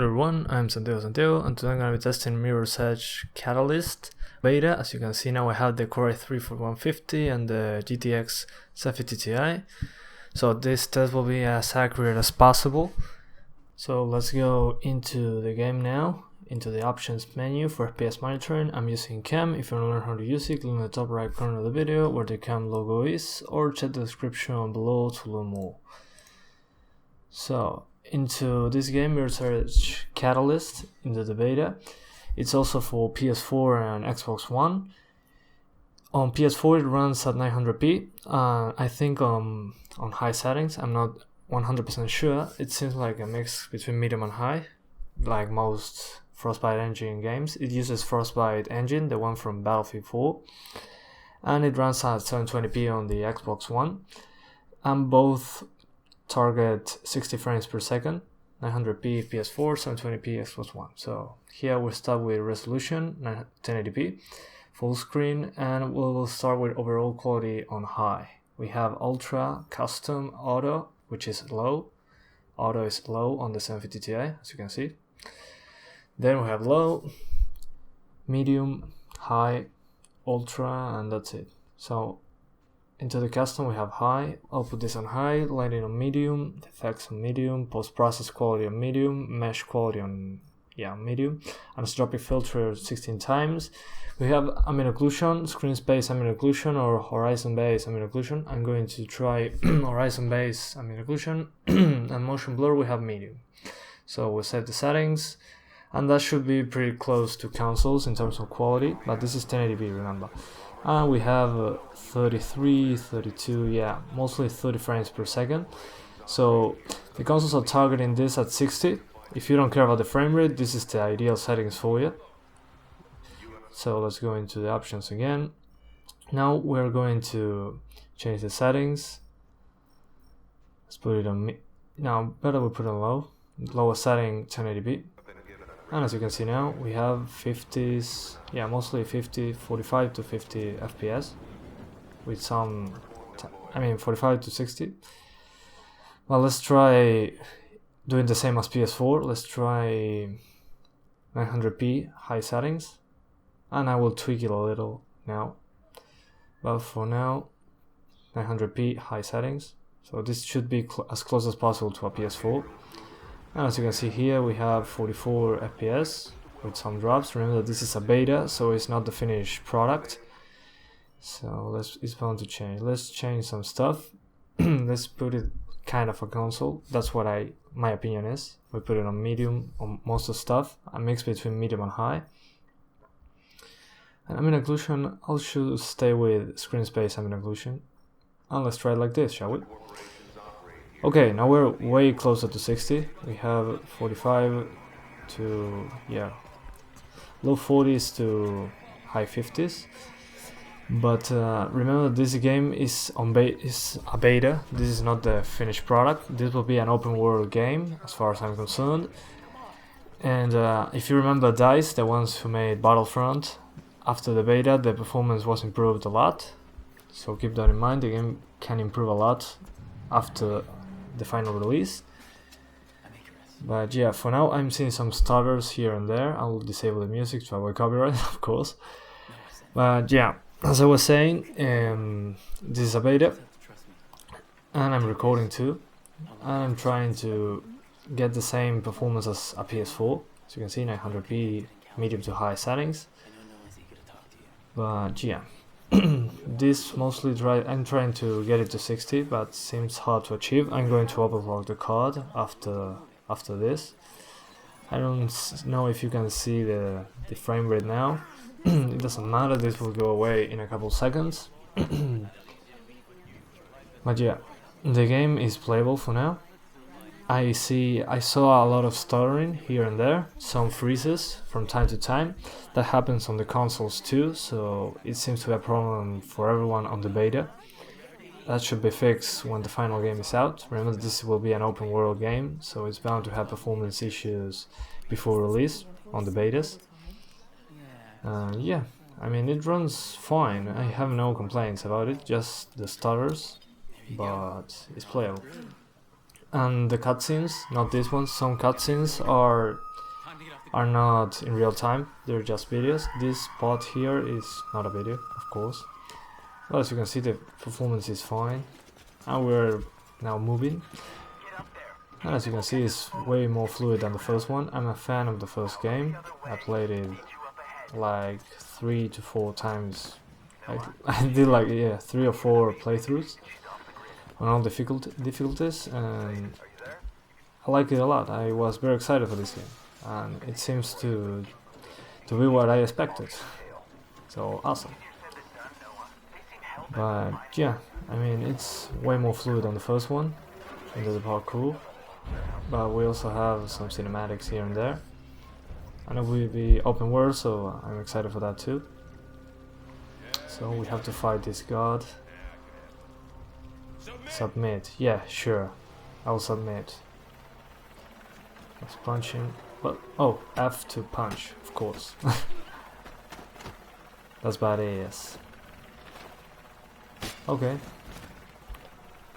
Hello everyone, I'm Santiago, and today I'm going to be testing Mirror's Edge Catalyst beta. As you can see now I have the Core i3-4150 and the GTX 750 Ti. So this test will be as accurate as possible. So let's go into the game now, into the options menu for FPS monitoring. I'm using cam. If you want to learn how to use it, click on the top right corner of the video where the cam logo is, or check the description below to learn more. So into this game, Mirror's Edge Catalyst, into the beta. It's also for PS4 and Xbox One. On PS4 it runs at 900p. I think on high settings, I'm not 100% sure. It seems like a mix between medium and high, like most Frostbite engine games. It uses Frostbite engine, the one from Battlefield 4, and it runs at 720p on the Xbox One, and both target 60 frames per second, 900p PS4, 720p Xbox One. So here we'll start with resolution 1080p, full screen, and we'll start with overall quality on high. We have ultra, custom, auto, which is low. Auto is low on the 750 Ti, as you can see. Then we have low, medium, high, ultra, and that's it. So into the custom we have high. I'll put this on high, lighting on medium, effects on medium, post-process quality on medium, mesh quality on medium, anisotropic filter 16 times. We have ambient occlusion, screen space ambient occlusion, or horizon based ambient occlusion. I'm going to try horizon based ambient occlusion, and motion blur we have medium. So we'll save the settings, and that should be pretty close to consoles in terms of quality, but this is 1080p, remember. And we have 33, 32, mostly 30 frames per second. So the consoles are targeting this at 60. If you don't care about the frame rate, this is the ideal settings for you. So let's go into the options again. Now we're going to change the settings. Let's put it on now better we put it on low. Lower setting 1080p. And as you can see now, we have 50s, mostly 50, 45 to 50 FPS, with some, 45 to 60. Well, let's try doing the same as PS4. Let's try 900p high settings, and I will tweak it a little now. But for now, 900p high settings. So this should be as close as possible to a PS4. And as you can see here, we have 44 FPS with some drops. Remember that this is a beta, so it's not the finished product. So it's bound to change. Let's change some stuff. Let's put it kind of a console. That's what my opinion is. We put it on medium on most of the stuff, a mix between medium and high. And ambient occlusion, I should stay with screen space ambient occlusion. And let's try it like this, shall we? Okay, now we're way closer to 60. We have 45 to, low 40s to high 50s. But remember, this game is a beta. This is not the finished product. This will be an open world game, as far as I'm concerned. And if you remember DICE, the ones who made Battlefront, after the beta, the performance was improved a lot. So keep that in mind. The game can improve a lot after the final release. But for now I'm seeing some stutters here and there. I will disable the music to avoid copyright, of course. But as I was saying, this is a beta, and I'm recording too, and I'm trying to get the same performance as a PS4. As you can see, 900p medium to high settings. But this mostly I'm trying to get it to 60, but seems hard to achieve. I'm going to overclock the card after this. I don't know if you can see the frame rate now. It doesn't matter, this will go away in a couple seconds. But the game is playable for now. I saw a lot of stuttering here and there, some freezes from time to time. That happens on the consoles too, so it seems to be a problem for everyone on the beta. That should be fixed when the final game is out. Remember, this will be an open world game, so it's bound to have performance issues before release on the betas. It runs fine. I have no complaints about it, just the stutters, but it's playable. And the cutscenes, not this one, some cutscenes are are not in real time, they're just videos. This part here is not a video, of course. Well, as you can see, the performance is fine, and we're now moving. And as you can see, it's way more fluid than the first one. I'm a fan of the first game. I played it like 3 to 4 times. I did like 3 or 4 playthroughs on all difficulties, and I like it a lot. I was very excited for this game, and it seems to be what I expected. So awesome. But yeah, I mean, it's way more fluid than the first one into the parkour. But we also have some cinematics here and there. And it will be open world, so I'm excited for that too. So we have to fight this god. Submit. Yeah, sure. I'll submit. Let's punch him. But oh, F to punch, of course. That's badass. Okay.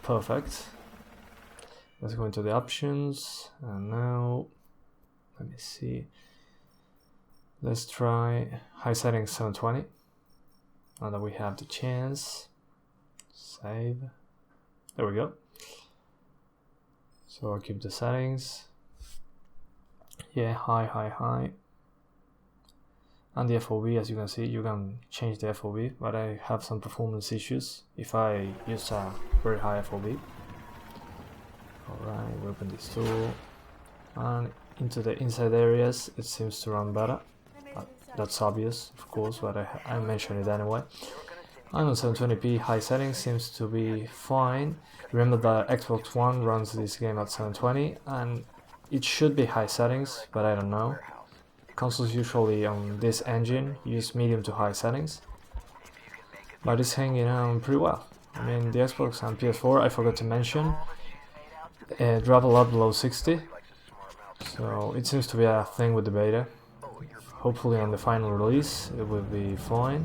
Perfect. Let's go into the options, and now let me see. Let's try high settings 720. Now that we have the chance, save. There we go. So I'll keep the settings. Yeah, high. And the FOV, as you can see, you can change the FOV, but I have some performance issues if I use a very high FOV. Alright, we open this tool, and into the inside areas it seems to run better. That's obvious, of course, but I mention it anyway. And on 720p high settings seems to be fine. Remember that Xbox One runs this game at 720, and it should be high settings, but I don't know. Consoles usually on this engine use medium to high settings, but it's hanging on pretty well. I mean, the Xbox and PS4, I forgot to mention, drop a lot below 60, so it seems to be a thing with the beta. Hopefully on the final release it will be fine.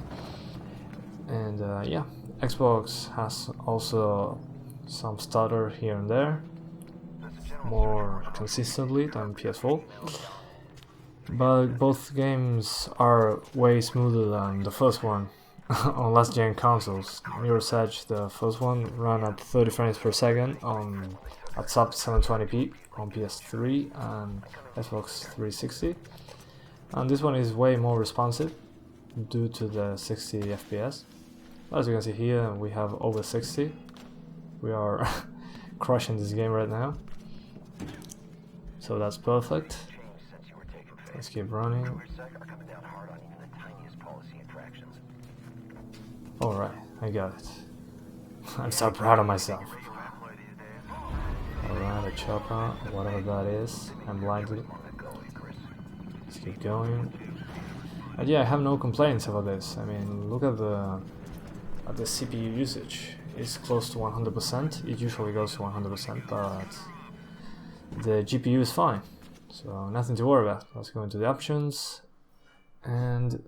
And yeah, Xbox has also some stutter here and there, more consistently than PS4, but both games are way smoother than the first one on last gen consoles. Mirror's Edge, the first one, ran at 30 frames per second at sub 720p on PS3 and Xbox 360, and this one is way more responsive due to the 60 FPS. As you can see here, we have over 60. We are crushing this game right now, so that's perfect. Let's keep running. Alright, I got it. I'm so proud of myself. Alright, a chopper, whatever that is. I'm blinded. Let's keep going. And yeah, I have no complaints about this. I mean, look at the CPU usage. It's close to 100%. It usually goes to 100%, but the GPU is fine. So nothing to worry about. Let's go into the options, and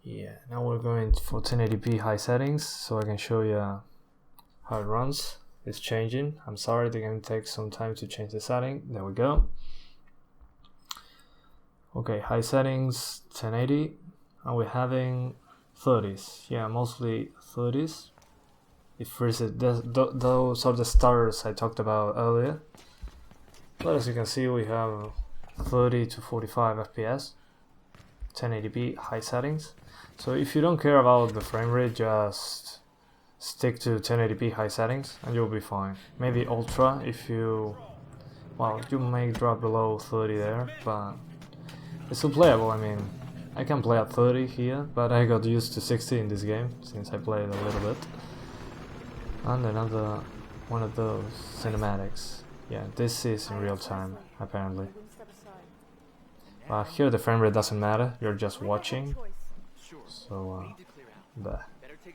yeah, now we're going for 1080p high settings, so I can show you how it runs. It's changing. I'm sorry, the game takes some time to change the setting. There we go. Okay, high settings 1080, and we're having 30s. Yeah, mostly 30s. It freezes. Those are the stutters I talked about earlier. But as you can see, we have 30 to 45 FPS, 1080p high settings. So if you don't care about the frame rate, just stick to 1080p high settings and you'll be fine. Maybe ultra if you, well, you may drop below 30 there, but it's still playable. I mean, I can play at 30 here, but I got used to 60 in this game since I played a little bit. And another one of those cinematics. Yeah, this is in real time, apparently. But here the frame rate doesn't matter, you're just watching. So,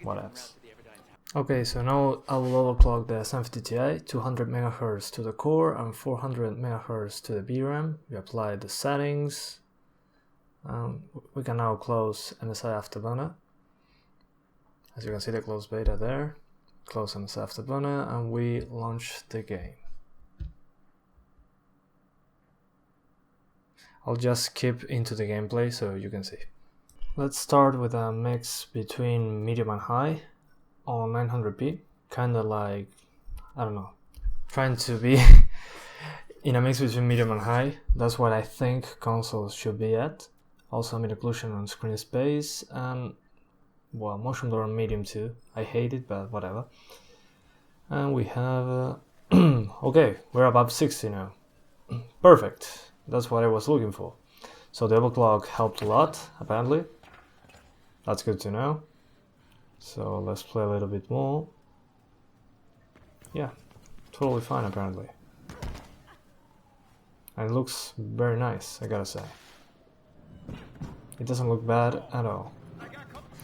what else? Okay, so now I will overclock the 750 Ti, 200 MHz to the core and 400 MHz to the VRAM. We apply the settings. We can now close MSI Afterburner. As you can see, the closed beta there. Close MSI Afterburner, and we launch the game. I'll just skip into the gameplay so you can see. Let's start with a mix between medium and high on 900p. Kinda like, I don't know, trying to be in a mix between medium and high. That's what I think consoles should be at. Also mid occlusion on screen space, and well, motion blur on medium too. I hate it, but whatever. And we have okay, we're above 60 now. Perfect, that's what I was looking for. So the overclock helped a lot, apparently. That's good to know. So let's play a little bit more. Yeah, totally fine apparently. And it looks very nice, I gotta say. It doesn't look bad at all.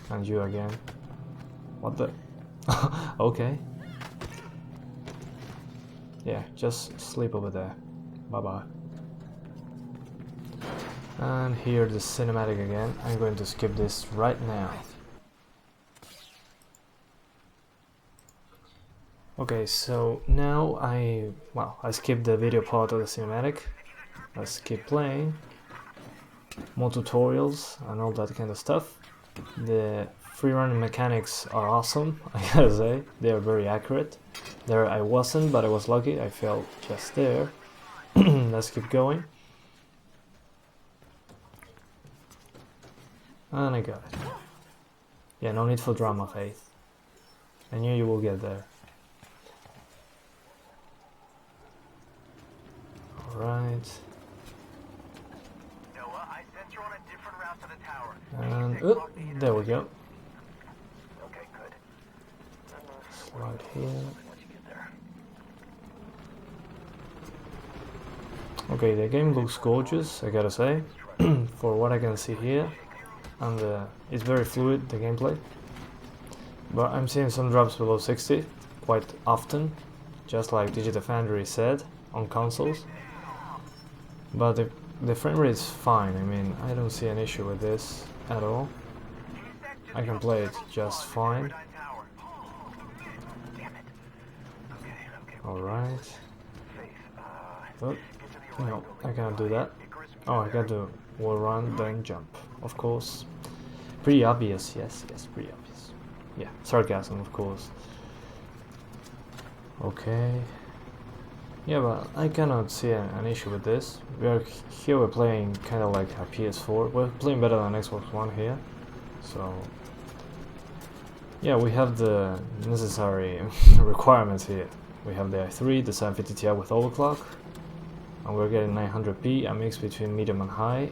And you again. What the? Okay. Yeah, just sleep over there. Bye-bye. And here the cinematic again. I'm going to skip this right now. Okay, so now I skipped the video part of the cinematic. Let's keep playing. More tutorials and all that kind of stuff. The free running mechanics are awesome, I gotta say. They are very accurate. There I wasn't, but I was lucky. I fell just there. Let's keep going. And I got it. Yeah, no need for drama, Faith. I knew you will get there. Alright. And there we go. Okay, good. Slide here. Okay, the game looks gorgeous, I gotta say, for what I can see here, and it's very fluid, the gameplay. But I'm seeing some drops below 60 quite often, just like Digital Foundry said on consoles. But the frame rate is fine. I mean, I don't see an issue with this at all. I can play it just fine. Alright. Oh, no, I cannot do that. Oh, I got to wall run, then jump. Of course. Pretty obvious, yes, pretty obvious. Yeah, sarcasm, of course. Okay. Yeah, but I cannot see an issue with this. We're playing kind of like a PS4. We're playing better than Xbox One here. So yeah, we have the necessary requirements here. We have the i3, the 750 Ti with overclock, and we're getting 900p, a mix between medium and high,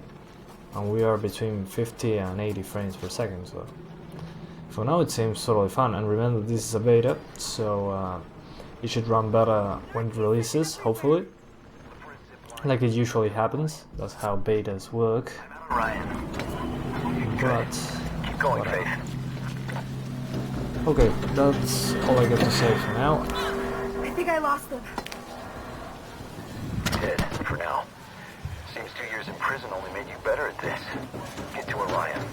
and we are between 50 and 80 frames per second. So for now it seems totally fun. And remember, this is a beta, so it should run better when it releases, hopefully. Like it usually happens. That's how betas work. But keep going, Faith. okay, that's all I got to say for now. I think I lost them. Dead, for now. Seems 2 years in prison only made you better at this. Get to Orion.